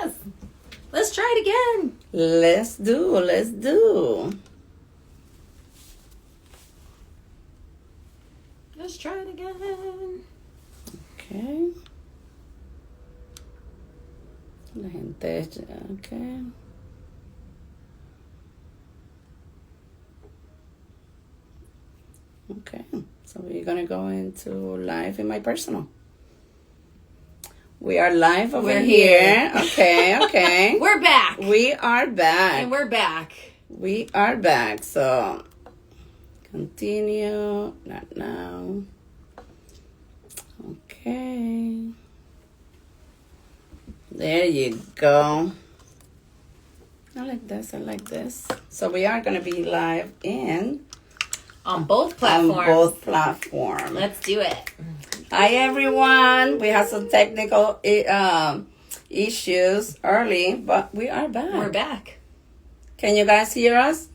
Yes. Let's try it again. Let's do. Let's try it again. Okay. La gente, okay. Okay, so we're gonna go into live in my personal. We are live over here. Okay. We're back. We are back. And we're back. We are back. So, continue. Not now. Okay. There you go. I like this. So we are going to be live on both platforms. Let's do it. Hi, everyone. We had some technical issues early, but we are back. We're back. Can you guys hear us?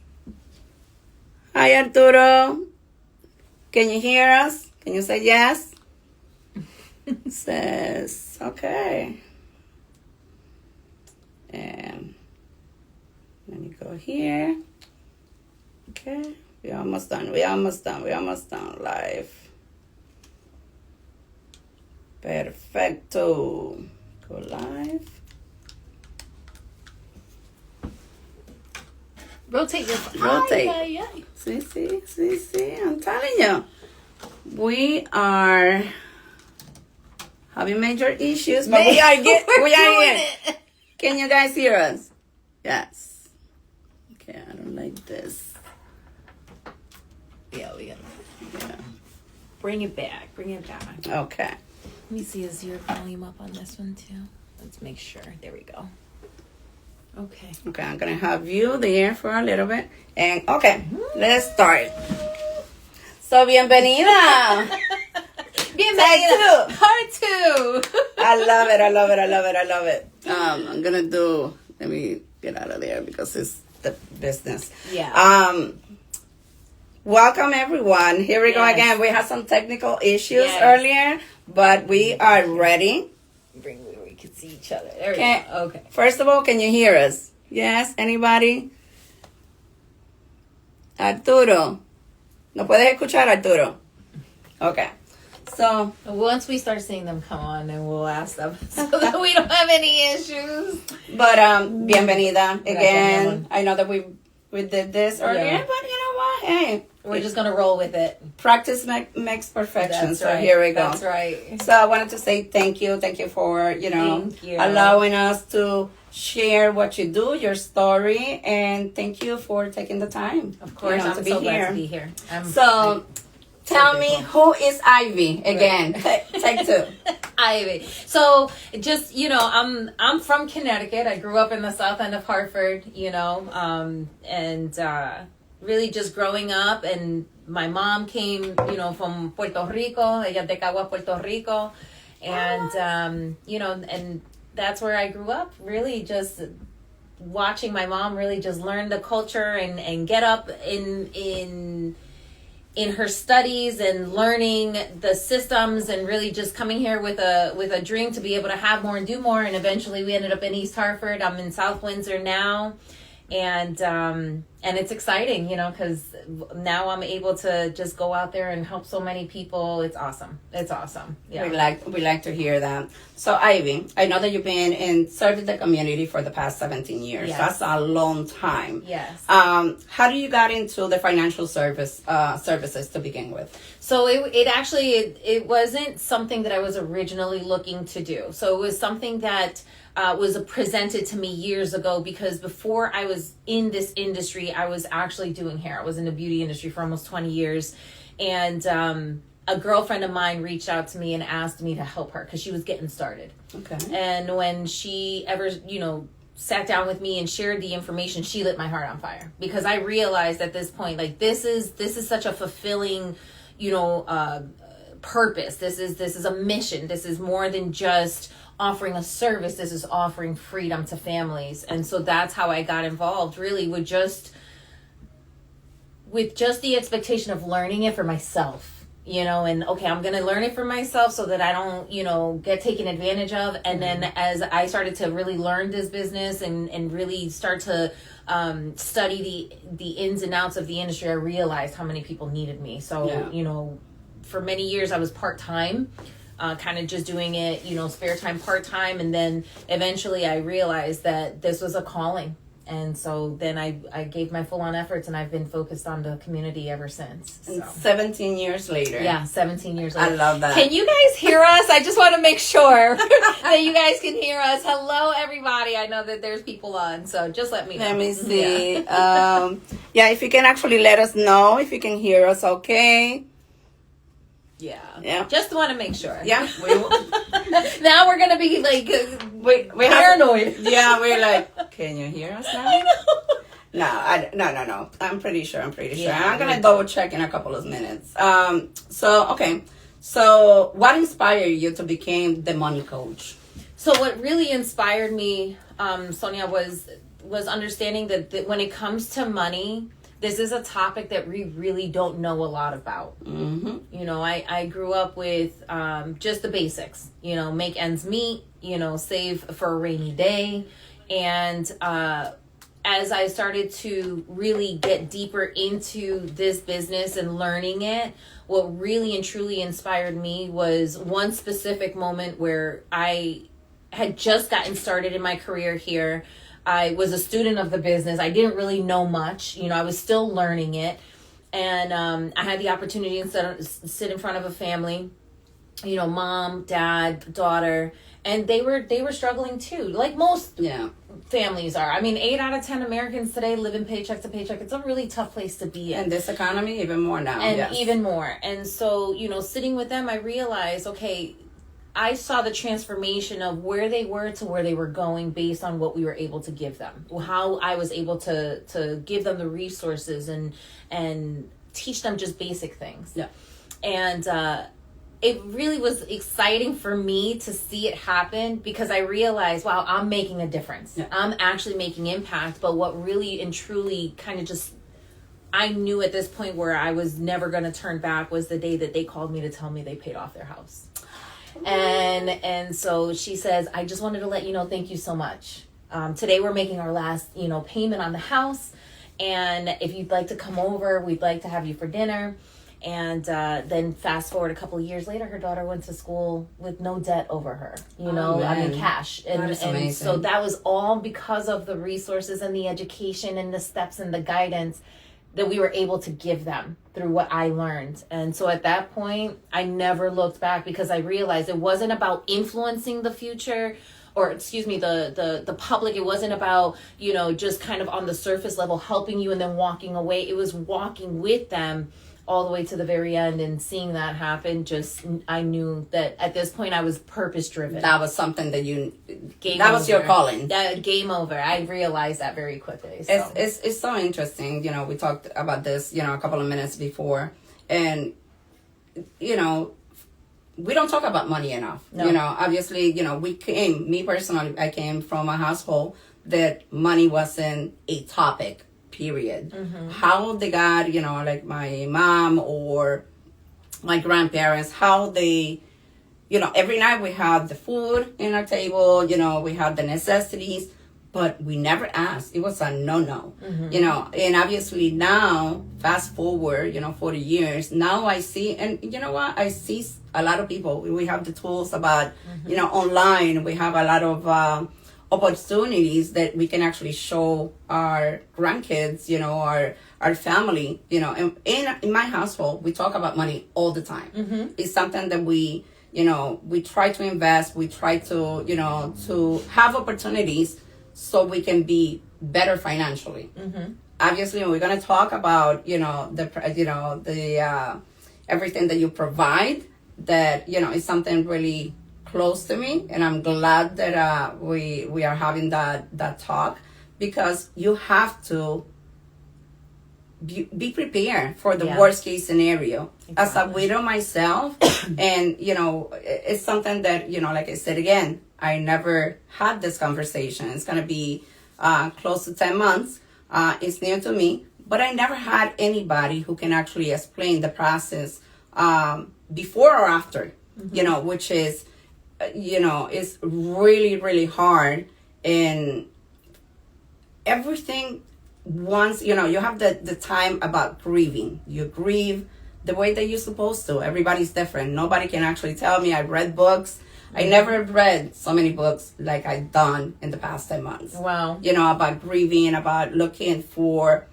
Hi, Arturo. Can you hear us? Can you say yes? Says, okay. And let me go here. Okay. We're almost done. Live. Perfecto. Go live. Rotate your... Rotate. See. I'm telling you. We are having major issues, but we are here. Can you guys hear us? Yes. Okay, I don't like this. Yeah, we gotta bring it back. Okay. Let me see, is your volume up on this one too? Let's make sure. There we go. Okay, I'm gonna have you there for a little bit. And okay, let's start. So, bienvenida. Bienvenida. Part 2. I love it. I'm gonna do, let me get out of there because it's the business. Yeah. Welcome everyone. Here we go again. We had some technical issues earlier, but we are ready. Bring where we can see each other. There we go. Okay. First of all, can you hear us? Yes, anybody? Arturo. ¿No puedes escuchar, Arturo? Okay. So once we start seeing them come on, then we'll ask them so that we don't have any issues. But bienvenida again. I know that we did this earlier, but you know what? Hey, we're just gonna roll with it. Practice makes perfection. That's so right. Here we go. That's right. So I wanted to say thank you for allowing us to share what you do, your story, and thank you for taking the time. Of course, I'm so glad to be here. Tell me, who is Ivy again? Right. Take 2. Ivy. So just, I'm from Connecticut. I grew up in the south end of Hartford, and really just growing up. And my mom came, from Puerto Rico, ella de Cagua, Puerto Rico. And, and that's where I grew up, really just watching my mom really just learn the culture and get up in her studies and learning the systems and really just coming here with a dream to be able to have more and do more. And eventually we ended up in East Hartford. I'm in South Windsor now. And it's exciting, because now I'm able to just go out there and help so many people. It's awesome. Yeah. We like to hear that. So Ivy, I know that you've been serving the community for the past 17 years. Yes. That's a long time. Yes. How do you got into the financial services to begin with? So it wasn't something that I was originally looking to do. So it was something that was presented to me years ago, because before I was in this industry, I was actually doing hair. I was in the beauty industry for almost 20 years. And a girlfriend of mine reached out to me and asked me to help her because she was getting started. Okay. And when she ever, sat down with me and shared the information, she lit my heart on fire, because I realized at this point, like, this is such a fulfilling, purpose. This is a mission. This is more than just offering a service. This is offering freedom to families. And so that's how I got involved, really, with just the expectation of learning it for myself. and okay, I'm going to learn it for myself so that I don't, get taken advantage of. And then as I started to really learn this business and really start to study the ins and outs of the industry, I realized how many people needed me. So, for many years I was part-time, kind of just doing it, spare time, part-time. And then eventually I realized that this was a calling. And so then I gave my full-on efforts, and I've been focused on the community ever since. So. 17 years later. Yeah, 17 years later. I love that. Can you guys hear us? I just want to make sure that you guys can hear us. Hello, everybody. I know that there's people on, so just let me know. Let me see. If you can actually let us know if you can hear us okay. Yeah. Just want to make sure. Yeah. Now we're going to be like we paranoid. We're like, can you hear us now? I know. No. I'm pretty sure. Yeah, I'm going to double check in a couple of minutes. So what inspired you to become the money coach? So what really inspired me, Sonia, was understanding that when it comes to money, this is a topic that we really don't know a lot about. Mm-hmm. I grew up with just the basics, make ends meet, save for a rainy day. And as I started to really get deeper into this business and learning it, what really and truly inspired me was one specific moment where I had just gotten started in my career here. I was a student of the business. I didn't really know much. I was still learning it. And I had the opportunity to sit in front of a family, mom, dad, daughter, and they were struggling too, like most families are. I mean, 8 out of 10 Americans today live in paycheck to paycheck. It's a really tough place to be in. And this economy, even more now. And even more. And so, sitting with them, I realized, okay, I saw the transformation of where they were to where they were going based on what we were able to give them. How I was able to give them the resources and teach them just basic things. Yeah. And it really was exciting for me to see it happen because I realized, wow, I'm making a difference. Yeah. I'm actually making impact. But what really and truly kind of just, I knew at this point where I was never going to turn back was the day that they called me to tell me they paid off their house. And so she says, I just wanted to let you know, thank you so much. Today we're making our last, payment on the house. And if you'd like to come over, we'd like to have you for dinner. And then fast forward a couple of years later, her daughter went to school with no debt over her, cash. And so that was all because of the resources and the education and the steps and the guidance that we were able to give them through what I learned. And so at that point, I never looked back because I realized it wasn't about influencing the future or the public. It wasn't about, just kind of on the surface level helping you and then walking away. It was walking with them all the way to the very end and seeing that happen. I knew that at this point I was purpose driven. That was something that was your calling. Game over. I realized that very quickly. So. It's so interesting. We talked about this, a couple of minutes before, and, we don't talk about money enough. No. Obviously, me personally, I came from a household that money wasn't a topic. Period. Mm-hmm. How they got, like my mom or my grandparents, how they, every night we had the food in our table, we had the necessities, but we never asked. It was a no. Mm-hmm. And obviously now, fast forward, 40 years, now I see, and you know what? I see a lot of people. We have the tools about, online. We have a lot of opportunities that we can actually show our grandkids, our family, in my household, we talk about money all the time. Mm-hmm. It's something that we try to invest, we try to, to have opportunities so we can be better financially. Mm-hmm. Obviously, we're going to talk about, the everything that you provide that, is something really close to me, and I'm glad that we are having that talk, because you have to be prepared for the worst case scenario. Exactly. As a widow myself, and it's something that like I said again, I never had this conversation. It's gonna be close to 10 months. It's new to me, but I never had anybody who can actually explain the process before or after, which is, is really, really hard. And everything once, you have the time about grieving. You grieve the way that you're supposed to. Everybody's different. Nobody can actually tell me. I've read books. I never read so many books like I've done in the past 10 months. Wow. About grieving, about looking for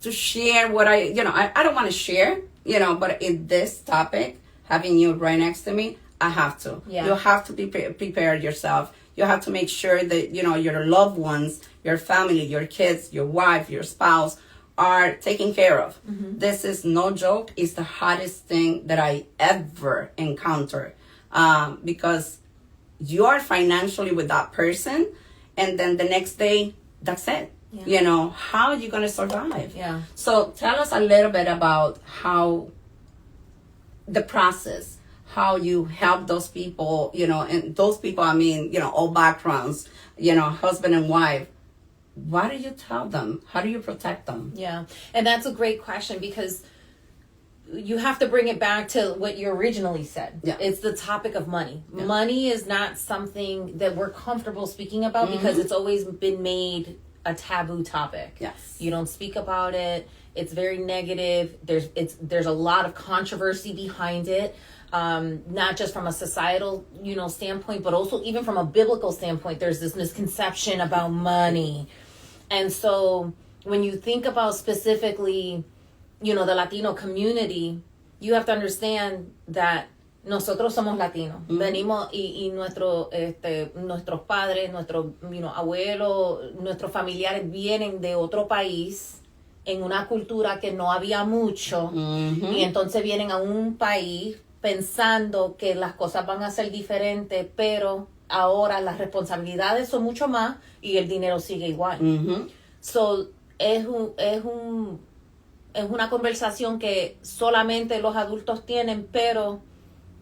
to share what I don't want to share, but in this topic, having you right next to me, I have to. Yeah. You have to be prepared yourself. You have to make sure that, your loved ones, your family, your kids, your wife, your spouse are taken care of. Mm-hmm. This is no joke. It's the hardest thing that I ever encountered, because you are financially with that person, and then the next day, that's it. Yeah. How are you going to survive? Yeah. So tell us a little bit about how the process, how you help those people, and those people, I mean, all backgrounds, husband and wife. What do you tell them? How do you protect them? Yeah. And that's a great question, because you have to bring it back to what you originally said. Yeah. It's the topic of money. Yeah. Money is not something that we're comfortable speaking about, because it's always been made a taboo topic. Yes. You don't speak about it. It's very negative. There's a lot of controversy behind it. Not just from a societal, standpoint, but also even from a biblical standpoint, there's this misconception about money. And so when you think about specifically, the Latino community, you have to understand that nosotros somos latinos. Venimos y nuestros padres, nuestros abuelos, nuestros familiares vienen de otro país en una cultura que no había mucho, y entonces vienen a un país pensando que las cosas van a ser diferentes, pero ahora las responsabilidades son mucho más y el dinero sigue igual. So, es una conversación que solamente los adultos tienen, pero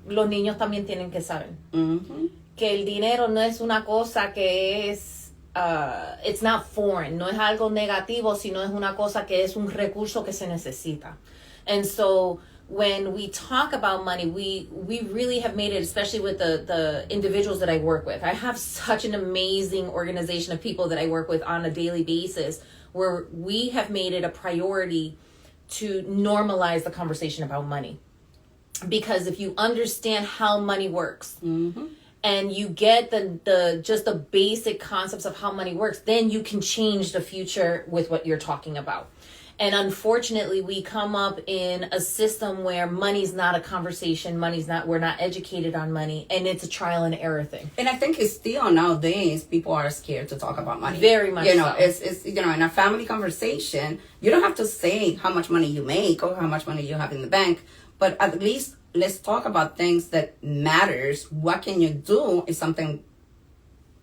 los niños también tienen que saber que el dinero no es una cosa que es it's not foreign, no es algo negativo, sino es una cosa que es un recurso que se necesita. And so when we talk about money, we really have made it, especially with the individuals that I work with. I have such an amazing organization of people that I work with on a daily basis, where we have made it a priority to normalize the conversation about money. Because if you understand how money works, and you get the just the basic concepts of how money works, then you can change the future with what you're talking about. And unfortunately, we come up in a system where money's not a conversation. We're not educated on money, and it's a trial and error thing. And I think it's still nowadays, people are scared to talk about money. Very much so. It's in a family conversation, you don't have to say how much money you make or how much money you have in the bank, but at least let's talk about things that matters. What can you do if something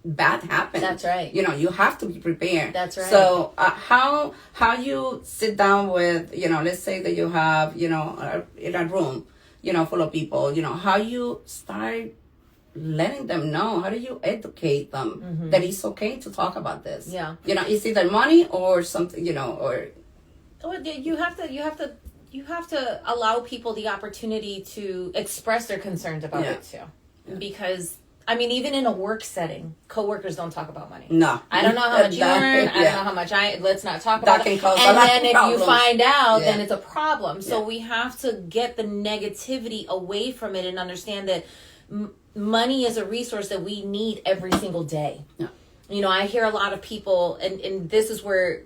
bad happens? That's right. You have to be prepared. That's right. So how you sit down with, let's say that you have, in a room, full of people, how you start letting them know, how do you educate them that it's okay to talk about this? Yeah. It's either money or something, or. Well, you have to allow people the opportunity to express their concerns about it too. Yeah. Because even in a work setting, coworkers don't talk about money. No. I don't know how much you earn. I don't know how much let's not talk about it. And then if you find out, then it's a problem. So we have to get the negativity away from it and understand that money is a resource that we need every single day. Yeah. I hear a lot of people, and this is where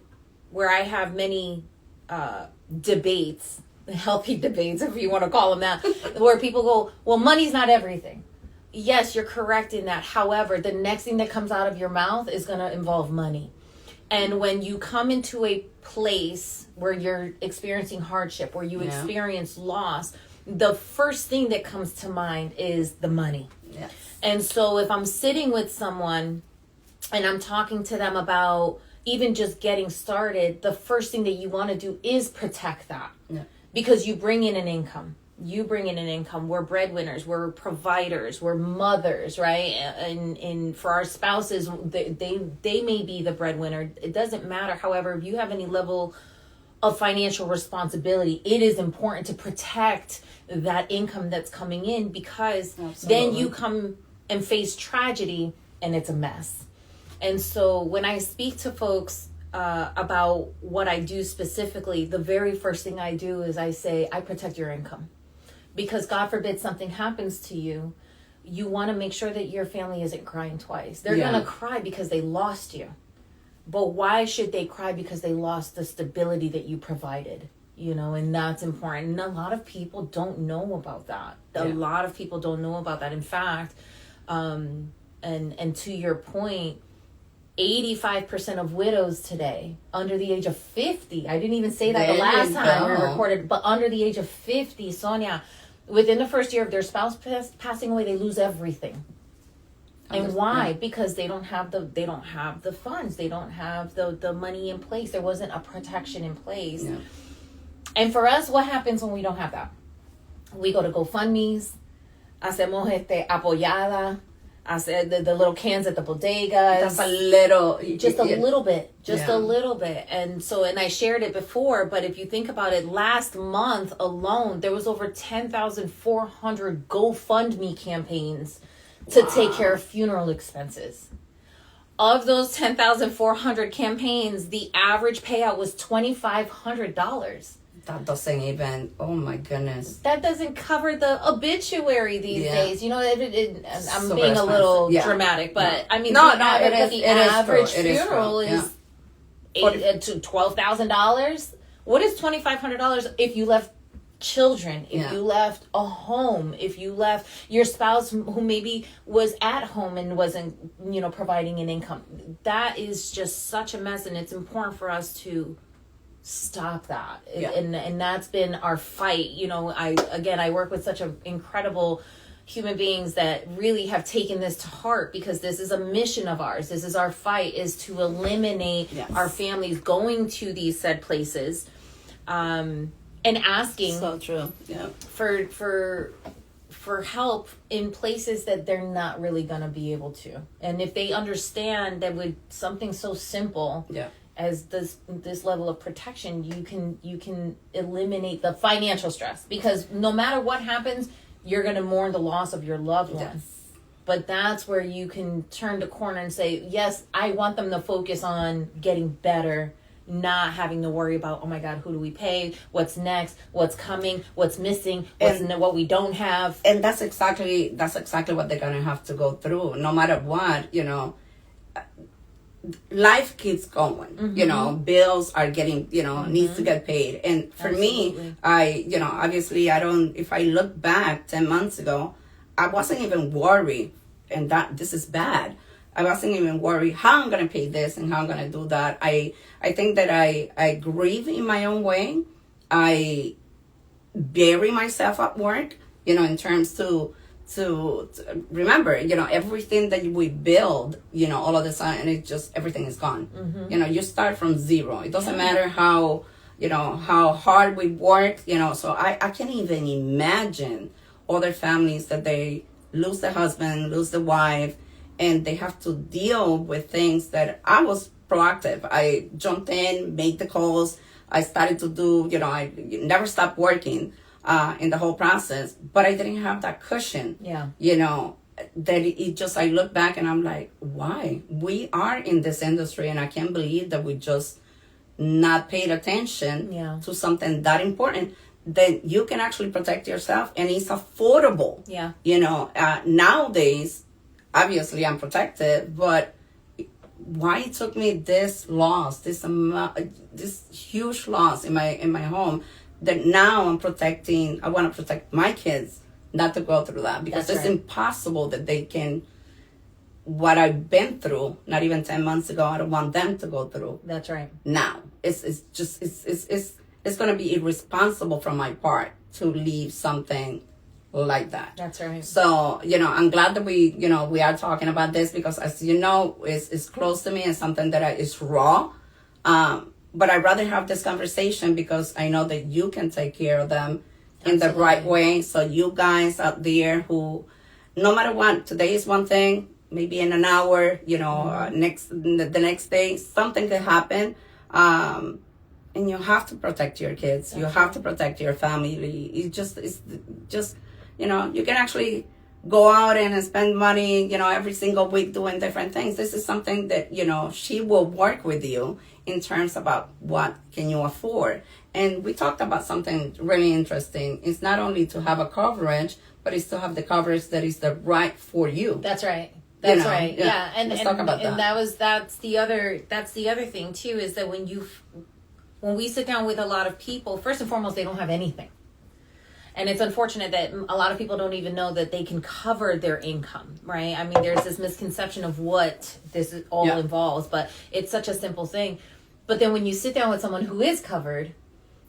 I have many debates, healthy debates, if you want to call them that, where people go, well, money's not everything. Yes, you're correct in that. However, the next thing that comes out of your mouth is going to involve money. And when you come into a place where you're experiencing hardship, where you experience loss, the first thing that comes to mind is the money. Yes. And so if I'm sitting with someone and I'm talking to them about even just getting started, the first thing that you want to do is protect that. Yeah. Because you bring in an income. We're breadwinners, we're providers, we're mothers, right? And for our spouses, they may be the breadwinner. It doesn't matter. However, if you have any level of financial responsibility. It is important to protect that income that's coming in, because then you come and face tragedy and it's a mess. And so when I speak to folks about what I do specifically, the very first thing I do is I say, I protect your income. Because God forbid something happens to you, you want to make sure that your family isn't crying twice. They're going to cry because they lost you. But why should they cry because they lost the stability that you provided? You know, and that's important. And a lot of people don't know about that. A lot of people don't know about that. In fact, and to your point, 85% of widows today under the age of 50, I didn't even say that the last time we recorded, but under the age of 50, Sonia, within the first year of their spouse passing away, they lose everything. And why? Because they don't have the funds. They don't have the money in place. There wasn't a protection in place. Yeah. And for us, what happens when we don't have that? We go to GoFundMe's, hacemos apoyada, the little cans at the bodegas. That's a little, just a little bit, a little bit. And so, and I shared it before, but if you think about it, last month alone, there was over 10,400 GoFundMe campaigns to take care of funeral expenses. Of those 10,400 campaigns, the average payout was $2,500. That doesn't even, oh my goodness. That doesn't cover the obituary these days. You know, I'm being a little dramatic, but I mean, the average funeral is $8,000 to $12,000. What is $2,500 if you left children, if you left a home, if you left your spouse who maybe was at home and wasn't, you know, providing an income? That is just such a mess, and it's important for us to stop that. And that's been our fight. You know, I work with such incredible human beings that really have taken this to heart, because this is a mission of ours. This is our fight, is to eliminate our families going to these said places, and asking for help in places that they're not really going to be able to. And if they understand that with something so simple as this level of protection, you can eliminate the financial stress, because no matter what happens, you're going to mourn the loss of your loved one. But that's where you can turn the corner and say, yes, I want them to focus on getting better, not having to worry about, oh my God, who do we pay? What's next? What's coming? What's missing? What we don't have? And that's exactly what they're gonna have to go through. No matter what, you know, life keeps going. You know, bills are getting, you know, needs to get paid. And for me, obviously if I look back 10 months ago, I wasn't even worried, and that this is bad. I wasn't even worried how I'm going to pay this and how I'm going to do that. I think that I grieve in my own way. I bury myself at work, you know, in terms to remember, you know, everything that we build, you know, all of a sudden, everything is gone. You know, you start from zero. It doesn't matter how hard we work, you know. So I can't even imagine other families that they lose the husband, lose the wife, and they have to deal with things that I was proactive. I jumped in, made the calls. I started to do, you know, I never stopped working in the whole process, but I didn't have that cushion. You know, that I look back and I'm like, why? We are in this industry, and I can't believe that we just not paid attention to something that important. Then you can actually protect yourself, and it's affordable. You know, nowadays, obviously I'm protected, but why it took me this loss, this huge loss in my home, that now I'm protecting. I want to protect my kids not to go through that, because it's impossible that they can, what I've been through, not even 10 months ago, I don't want them to go through. That's right. Now it's going to be irresponsible from my part to leave something like that. That's right. So, you know, I'm glad that we are talking about this, because, as you know, it's close to me and something that is raw. But I'd rather have this conversation, because I know that you can take care of them in the right way. So you guys out there who, no matter what, today is one thing, maybe in an hour, you know, the next day, something could happen. And and you have to protect your kids. You have to protect your family. It's just, you know, you can actually go out and spend money, you know, every single week doing different things. This is something that, you know, she will work with you in terms about what can you afford. And we talked about something really interesting. It's not only to have a coverage, but it's to have the coverage that is the right for you. That's right. That's right. Yeah. Yeah. And Let's talk about and that's the other thing too, is that when we sit down with a lot of people, first and foremost, they don't have anything. And it's unfortunate that a lot of people don't even know that they can cover their income, right? I mean, there's this misconception of what this all involves, but it's such a simple thing. But then when you sit down with someone who is covered,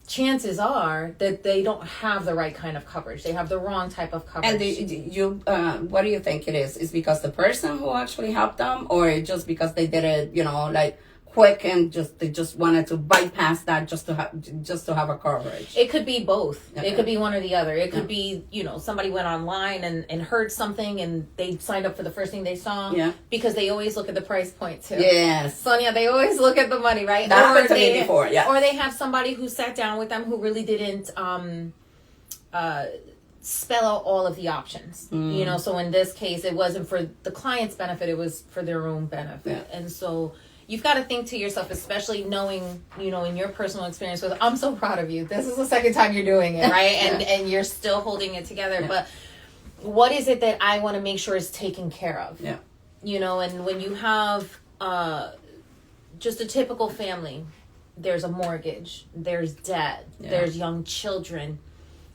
chances are that they don't have the right kind of coverage. They have the wrong type of coverage. And what do you think it is? Is because the person who actually helped them, or just because they did it, you know, like quick and they just wanted to bypass that just to have a coverage? It could be both. Okay. It could be one or the other. It could be, you know, somebody went online and heard something and they signed up for the first thing they saw. Yeah. Because they always look at the price point too. Yes. Sonia, they always look at the money, right? That happened to me before, yeah. Or they have somebody who sat down with them who really didn't spell out all of the options. You know, so in this case, it wasn't for the client's benefit, it was for their own benefit. Yeah. And so you've got to think to yourself, especially knowing, you know, in your personal experience with, I'm so proud of you. This is the second time you're doing it, right? And you're still holding it together. Yeah. But what is it that I want to make sure is taken care of? Yeah. You know, and when you have just a typical family, there's a mortgage, there's debt, there's young children.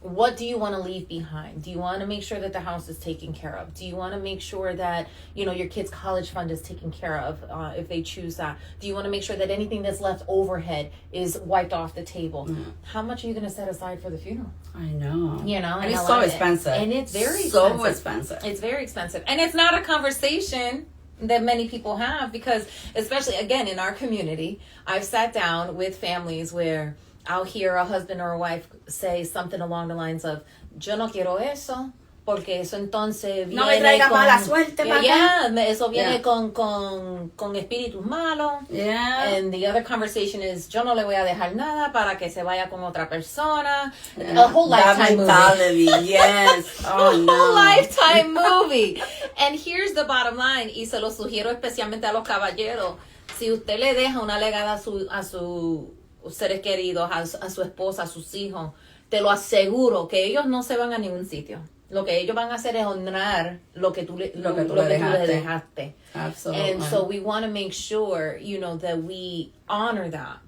What do you want to leave behind? Do you want to make sure that the house is taken care of? Do you want to make sure that, you know, your kid's college fund is taken care of if they choose that? Do you want to make sure that anything that's left overhead is wiped off the table? Mm. How much are you going to set aside for the funeral? I know. You know, and it's so expensive. And it's very so expensive. It's very expensive. And it's not a conversation that many people have, because especially, again, in our community, I've sat down with families where I'll hear a husband or a wife say something along the lines of, yo no quiero eso, porque eso entonces viene no me traiga mala suerte para acá. Eso viene con espíritus malos. Yeah. And the other conversation is, yo no le voy a dejar nada para que se vaya con otra persona. A whole lifetime movie. Yes. Oh, no. A whole lifetime movie. And here's the bottom line, y se lo sugiero especialmente a los caballeros. Si usted le deja una legada a sus seres queridos, a su esposa, a sus hijos, te lo aseguro que ellos no se van a ningún sitio. Lo que ellos van a hacer es honrar lo que tú le dejaste. Absolutely. And so we want to make sure, you know, that we honor that.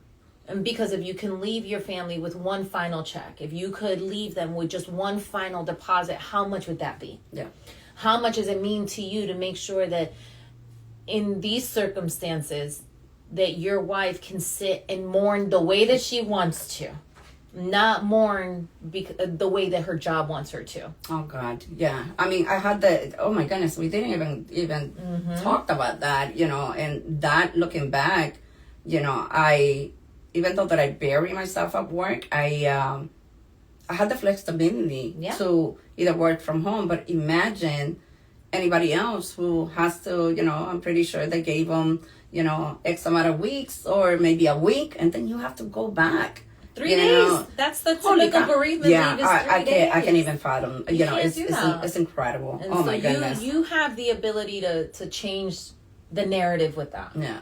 And because if you can leave your family with one final check, if you could leave them with just one final deposit, how much would that be? Yeah. How much does it mean to you to make sure that in these circumstances that your wife can sit and mourn the way that she wants to, not mourn the way that her job wants her to? Oh God, yeah. I mean, I had oh my goodness, we didn't even talked about that, you know, and that, looking back, you know, even though that I bury myself at work, I had the flexibility to either work from home, but imagine anybody else who has to, you know, I'm pretty sure they gave them, you know, X amount of weeks or maybe a week, and then you have to go back. 3 days. That's the typical bereavement leave is 3 days. I can't even fathom. You know, it's incredible. And oh so my goodness. You have the ability to change the narrative with that. Yeah.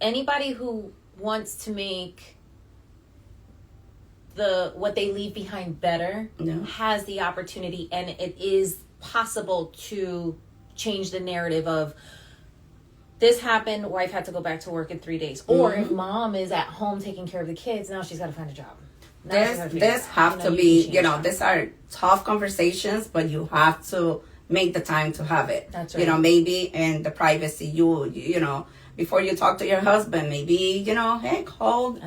Anybody who wants to make what they leave behind better has the opportunity, and it is possible to change the narrative of, this happened, wife had to go back to work in 3 days. Or if mom is at home taking care of the kids, now she's got to find a job. This have to be, you know, these are tough conversations, but you have to make the time to have it. That's right. You know, maybe in the privacy, you know, before you talk to your husband, maybe, you know, hey, call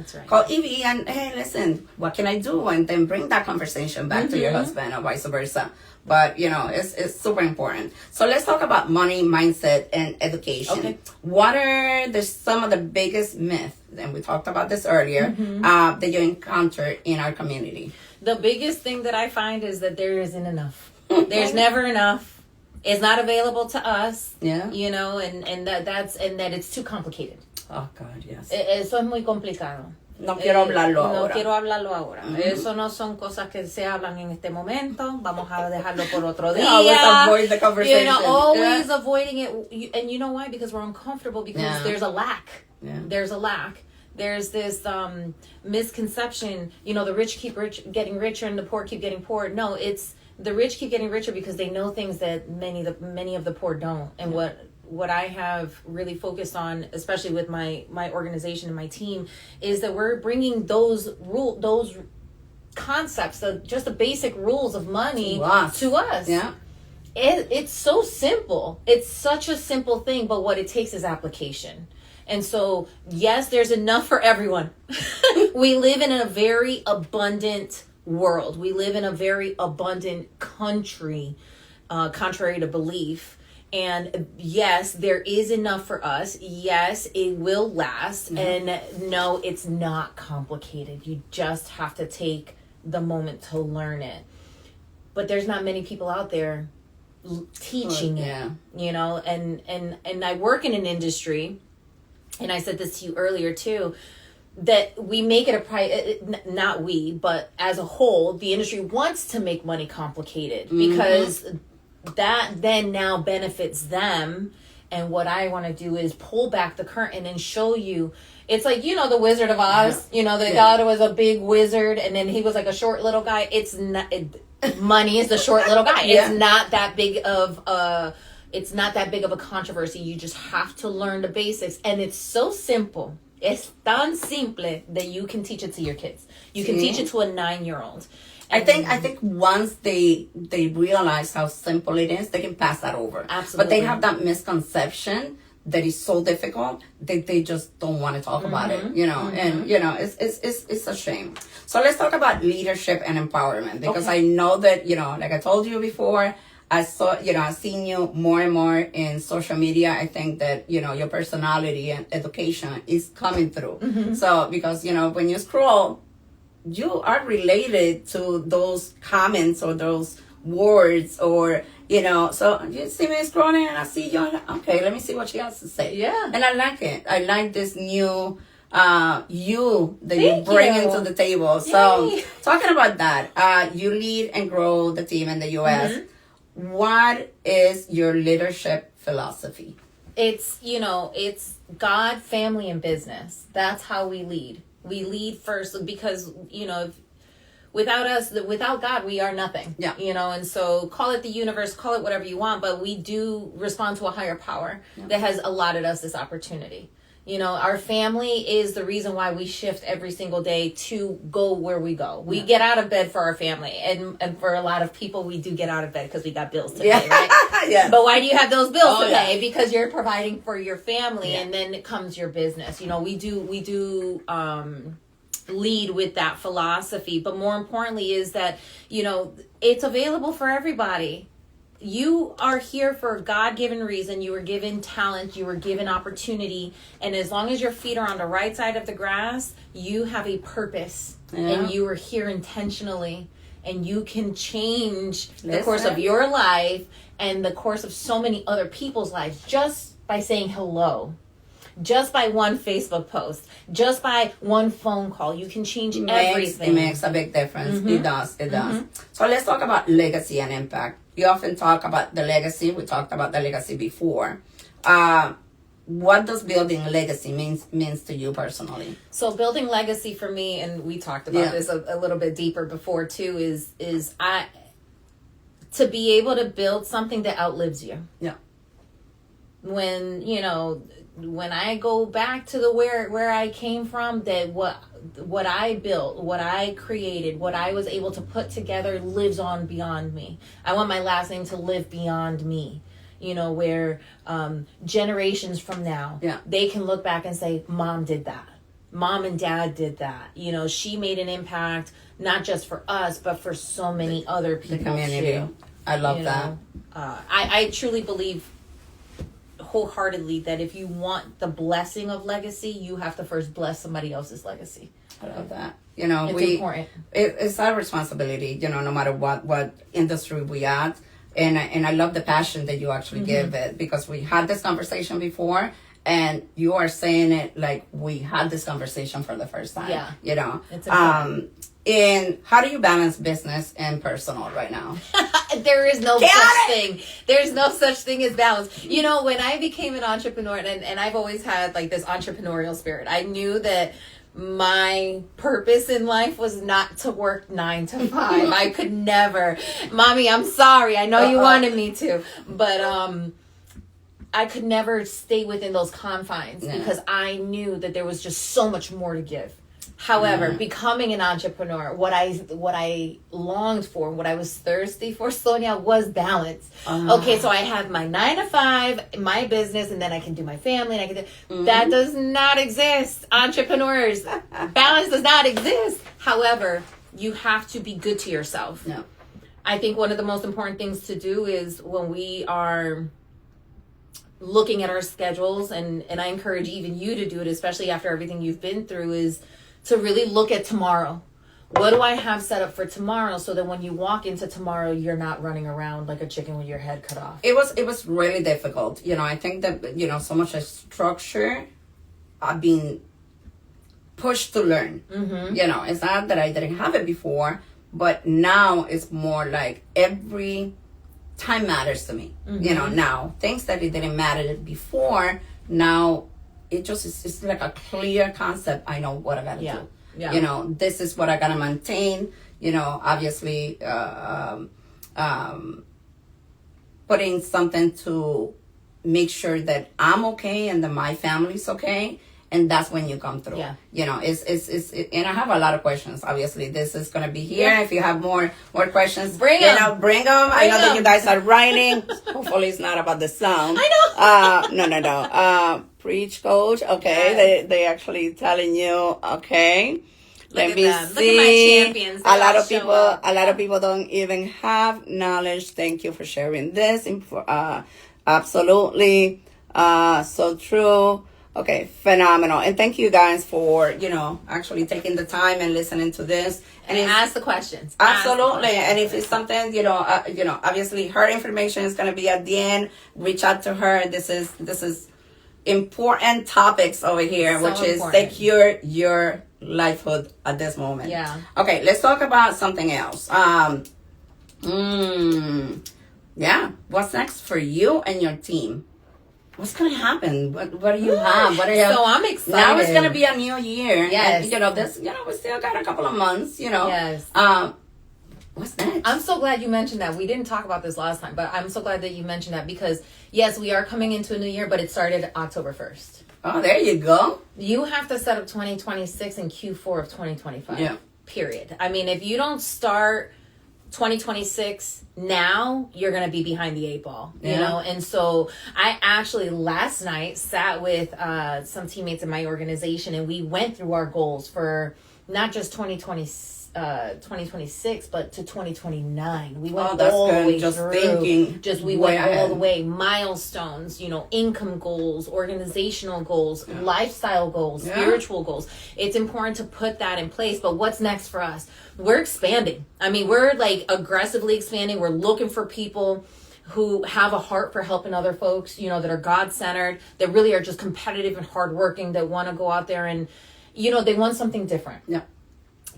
Evie and, hey, listen, what can I do? And then bring that conversation back to your husband, or vice versa. But, you know, it's super important. So let's talk about money, mindset, and education. Okay. What are some of the biggest myths, and we talked about this earlier, that you encounter in our community? The biggest thing that I find is that there isn't enough. There's never enough. It's not available to us. Yeah. You know, and that it's too complicated. Oh, God, yes. Eso es muy complicado. No quiero hablarlo no ahora. quiero hablarlo ahora. Eso no son cosas que se hablan en este momento. Vamos a dejarlo por otro día. Always avoid the conversation. You know, always avoiding it. And you know why? Because we're uncomfortable, because there's a lack. Yeah. There's a lack. There's this misconception, you know, the rich keep getting richer and the poor keep getting poor. No, it's the rich keep getting richer because they know things that many of the poor don't. And what I have really focused on, especially with my organization and my team, is that we're bringing those concepts, just the basic rules of money to us. Yeah. It's so simple. It's such a simple thing, but what it takes is application. And so, yes, there's enough for everyone. We live in a very abundant world. We live in a very abundant country, contrary to belief. And yes, there is enough for us. Yes, it will last. And no, it's not complicated. You just have to take the moment to learn it. But there's not many people out there teaching it, you know, and I work in an industry, and I said this to you earlier too, that we make it not we, but as a whole, the industry wants to make money complicated because that then now benefits them. And what I want to do is pull back the curtain and show you. It's like, you know, the Wizard of Oz, you know, the guy was a big wizard and then he was like a short little guy. It's not, money is the short little guy. It's not that big of a controversy. You just have to learn the basics. And it's so simple. Es tan simple that you can teach it to your kids. You can teach it to a 9-year-old. I think once they realize how simple it is, they can pass that over. Absolutely. But they have that misconception that is so difficult that they just don't want to talk about it, you know. And you know, it's a shame. So let's talk about leadership and empowerment, because I know that, you know, like I told you before, I've seen you more and more in social media. I think that, you know, your personality and education is coming through. So because, you know, when you scroll, you are related to those comments or those words, or, you know, so you see me scrolling and I see you, okay, let me see what she has to say. Yeah. And I like it. I like this new you that you bring into the table. So talking about that, you lead and grow the team in the US. What is your leadership philosophy? It's, you know, it's God, family, and business. That's how we lead. We lead first because, you know, without God, we are nothing. Yeah. You know, and so call it the universe, call it whatever you want, but we do respond to a higher power that has allotted us this opportunity. You know, our family is the reason why we shift every single day to go where we go. We get out of bed for our family. And for a lot of people, we do get out of bed because we got bills to pay, right? But why do you have those bills to pay? Because you're providing for your family, and then it comes your business. You know, we do lead with that philosophy. But more importantly is that, you know, it's available for everybody. You are here for a God-given reason. You were given talent. You were given opportunity. And as long as your feet are on the right side of the grass, you have a purpose. And you are here intentionally. And you can change the course of your life and the course of so many other people's lives just by saying hello. Just by one Facebook post, just by one phone call, you can change everything. It makes a big difference. It does. So let's talk about legacy and impact. You often talk about the legacy. We talked about the legacy before. What does building legacy means to you personally? So building legacy for me, and we talked about this a little bit deeper before too, is to be able to build something that outlives you. Yeah. When I go back to the where I came from, that what I built, what I created, what I was able to put together lives on beyond me. I want my last name to live beyond me. You know, where generations from now, they can look back and say, Mom did that. Mom and Dad did that. You know, she made an impact, not just for us, but for so many other people. The community. Too. I love that. I truly believe wholeheartedly that if you want the blessing of legacy, you have to first bless somebody else's legacy. I love that. You know, it's important. It's our responsibility, you know, no matter what industry we at. And I love the passion that you actually give it, because we had this conversation before, And you are saying it like we had this conversation for the first time. Yeah. You know, It's important. and how do you balance business and personal right now? There is no such thing. There's no such thing as balance. You know, when I became an entrepreneur, and I've always had like this entrepreneurial spirit, I knew that my purpose in life was not to work 9 to 5. I could never. Mommy, I'm sorry. I know you wanted me to, but I could never stay within those confines because I knew that there was just so much more to give. However, becoming an entrepreneur, what I longed for, what I was thirsty for, Sonia, was balance. Okay, so I have my 9 to 5, my business, and then I can do my family, and I can do that does not exist. Entrepreneurs, balance does not exist. However, you have to be good to yourself. No. I think one of the most important things to do is when we are looking at our schedules, and I encourage even you to do it, especially after everything you've been through, is to really look at tomorrow. What do I have set up for tomorrow so that when you walk into tomorrow, you're not running around like a chicken with your head cut off? It was really difficult. You know, I think that, you know, so much as structure, I've been pushed to learn. You know, it's not that I didn't have it before, but now it's more like every time matters to me. You know, now things that it didn't matter before, now it just is, it's like a clear concept. I know what I gotta do. Yeah. You know, this is what I gotta maintain. You know, obviously, putting something to make sure that I'm okay and that my family's okay. And that's when you come through. Yeah. You know, it's and I have a lot of questions. Obviously, this is gonna be here. If you have more questions, bring them. Bring them. I know that you guys are writing. Hopefully, it's not about the sound. I know. No. Preach, coach. Okay, Yes. they actually telling you. Okay, let me them. see. Look at my champions. They A lot all of show people. up. A lot of people don't even have knowledge. Thank you for sharing this. Absolutely. So true. Okay, phenomenal. And thank you guys for, you know, actually taking the time and listening to this. And ask the questions. Absolutely. And if it's something, you know, obviously her information is going to be at the end. Reach out to her. This is important topics over here, So which is important. secure your livelihood at this moment. Yeah. Okay, let's talk about something else. Yeah. What's next for you and your team? What's gonna happen? What do you have? What do you have? So I'm excited. Now it's gonna be a new year. Yes. And, you know, we still got a couple of months, you know. Yes. What's next? I'm so glad you mentioned that. We didn't talk about this last time, but I'm so glad that you mentioned that because, yes, we are coming into a new year, but it started October 1st. Oh, there you go. You have to set up 2026 and Q4 of 2025. Yeah. Period. I mean, if you don't start 2026 now, you're going to be behind the 8 ball, you know? And so I actually last night sat with some teammates in my organization and we went through our goals for not just 2026, but to 2029. We went all the way just through. thinking. We went all the way. Milestones, you know, income goals, organizational goals, lifestyle goals, spiritual goals. It's important to put that in place. But what's next for us? We're expanding. I mean, we're like aggressively expanding. We're looking for people who have a heart for helping other folks, you know, that are God-centered, that really are just competitive and hardworking, that want to go out there and, you know, they want something different. Yeah.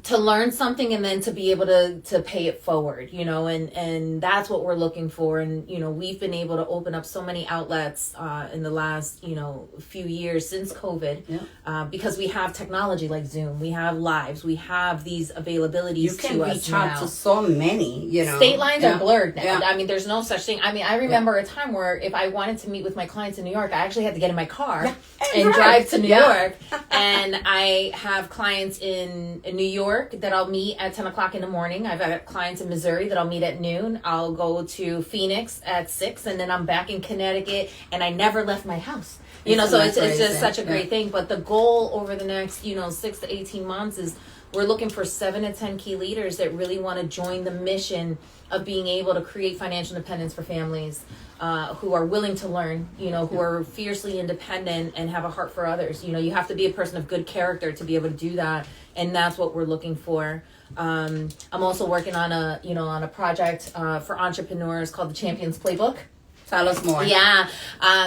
To learn something and then to be able to pay it forward, you know, and that's what we're looking for. And, you know, we've been able to open up so many outlets in the last, you know, few years since COVID, because we have technology like Zoom, we have lives, we have these availabilities You can to us reach out now. to so many, you know. State lines are blurred now. Yeah. I mean, there's no such thing. I mean, I remember a time where if I wanted to meet with my clients in New York, I actually had to get in my car and drive to New York. And I have clients in New York that I'll meet at 10 o'clock in the morning. I've got clients in Missouri that I'll meet at noon. I'll go to Phoenix at 6, and then I'm back in Connecticut, and I never left my house. You know, so it's just such a great thing. But the goal over the next, you know, 6 to 18 months is we're looking for 7 to 10 key leaders that really want to join the mission of being able to create financial independence for families who are willing to learn, you know, who are fiercely independent and have a heart for others. You know, you have to be a person of good character to be able to do that. And that's what we're looking for. I'm also working on a project for entrepreneurs called the Champions Playbook. Tell us more. Yeah.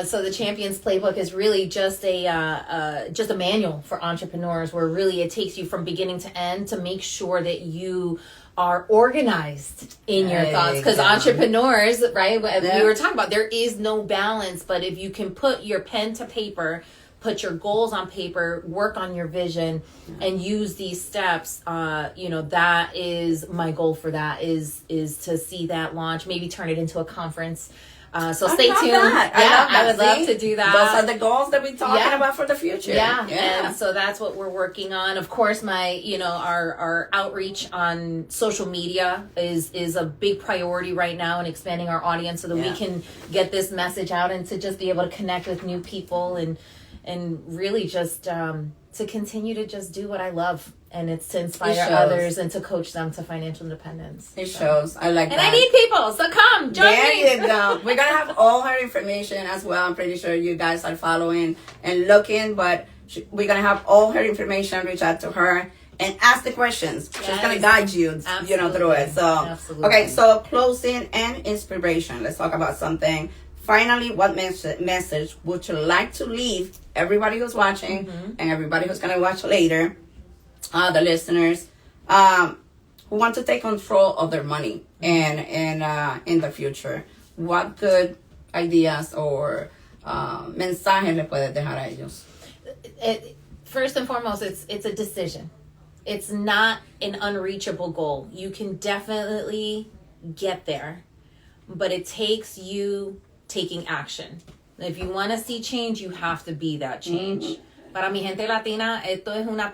So the Champions Playbook is really just a manual for entrepreneurs, where really it takes you from beginning to end to make sure that you are organized in your thoughts. Because entrepreneurs, right, we were talking about, there is no balance. But if you can put your pen to paper, put your goals on paper, work on your vision, and use these steps, that is my goal for that, is to see that launch, maybe turn it into a conference. So stay tuned. I would love to do that. Those are the goals that we're talking about for the future. Yeah. And so that's what we're working on. Of course, our outreach on social media is a big priority right now, and expanding our audience so that we can get this message out and to just be able to connect with new people and really just to continue to just do what I love. And it's to inspire others and to coach them to financial independence. It shows. I like that. And I need people, so come, join me. There you go. We're going to have all her information as well. I'm pretty sure you guys are following and looking, but we're going to have all her information. Reach out to her and ask the questions. Yes. She's going to guide you, through it. So, okay, so closing and inspiration. Let's talk about something. Finally, what message would you like to leave everybody who's watching and everybody who's going to watch later? The listeners who want to take control of their money and in the future, what good ideas or mensajes le puedes dejar a ellos? First and foremost, it's a decision. It's not an unreachable goal. You can definitely get there, but it takes you taking action. If you want to see change, you have to be that change. Para mi gente latina, esto es una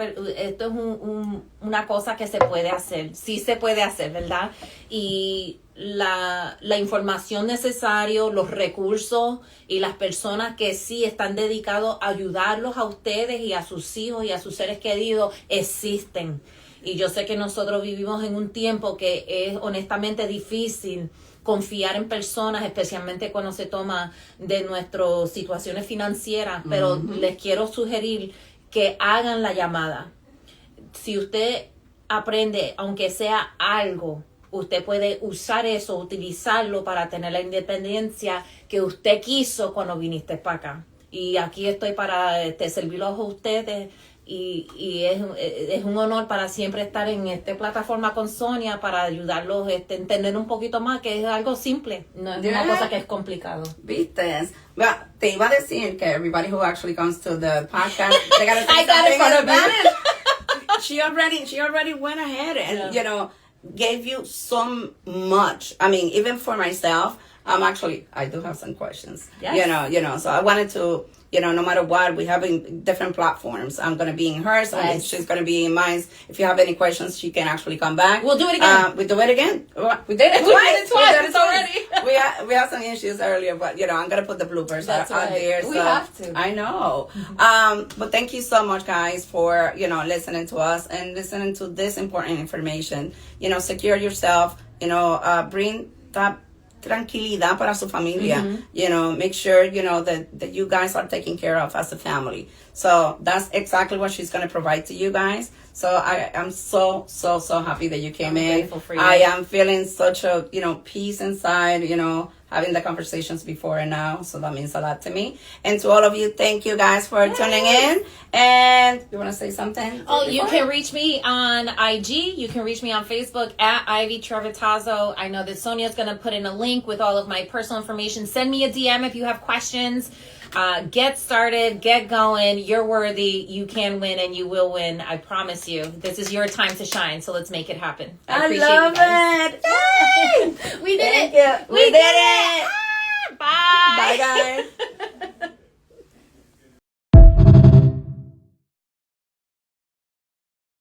cosa que se puede hacer. Sí se puede hacer, ¿verdad? Y la información necesaria, los recursos y las personas que sí están dedicados a ayudarlos a ustedes y a sus hijos y a sus seres queridos existen. Y yo sé que nosotros vivimos en un tiempo que es honestamente difícil confiar en personas, especialmente cuando se toma de nuestras situaciones financieras, pero les quiero sugerir que hagan la llamada. Si usted aprende, aunque sea algo, usted puede usar eso, utilizarlo para tener la independencia que usted quiso cuando viniste para acá. Y aquí estoy para servirlos a ustedes. Y es un honor para siempre estar en esta plataforma con Sonia para ayudarlos a entender un poquito más que es algo simple, no es una cosa que es complicado. ¿Viste? Well, te iba a decir que everybody who actually comes to the podcast, they gotta say I got it for the She already went ahead and gave you so much. I mean, even for myself, I do have some questions. Yes. So I wanted to, no matter what, we have in different platforms. I'm going to be in hers, and she's going to be in mine. If you have any questions, she can actually come back. We'll do it again. We do it again. We did it twice. It's already. We had some issues earlier, but, I'm going to put the bloopers out there. We have to. I know. But thank you so much, guys, for, listening to us and listening to this important information. Secure yourself, bring that tranquilidad para su familia. Make sure that you guys are taken care of as a family. So that's exactly what she's going to provide to you guys. So I am so happy that you came in. Grateful for you. I am feeling such a peace inside, having the conversations before and now. So that means a lot to me. And to all of you, thank you guys for tuning in. And you want to say something? Oh, you can reach me on IG. You can reach me on Facebook at Ivy Trevitazzo. I know that Sonia's going to put in a link with all of my personal information. Send me a DM if you have questions. Get started, get going. You're worthy. You can win and you will win. I promise you. This is your time to shine. So let's make it happen. I love it. Yay! We did it. We did it. Bye. Bye, guys.